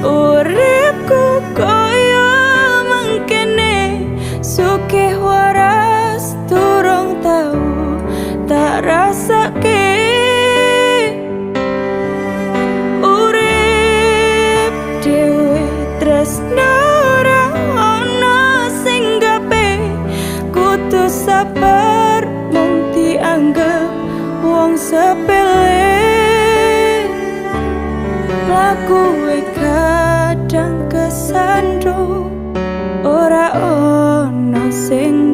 Uripku koyo mangkene sugih waras durung tau tak rasake. Urip dhewe tresno ora ana sing gape, kudu sabar mung dianggep wong sepele. Laku kadang kesandung ora ono sing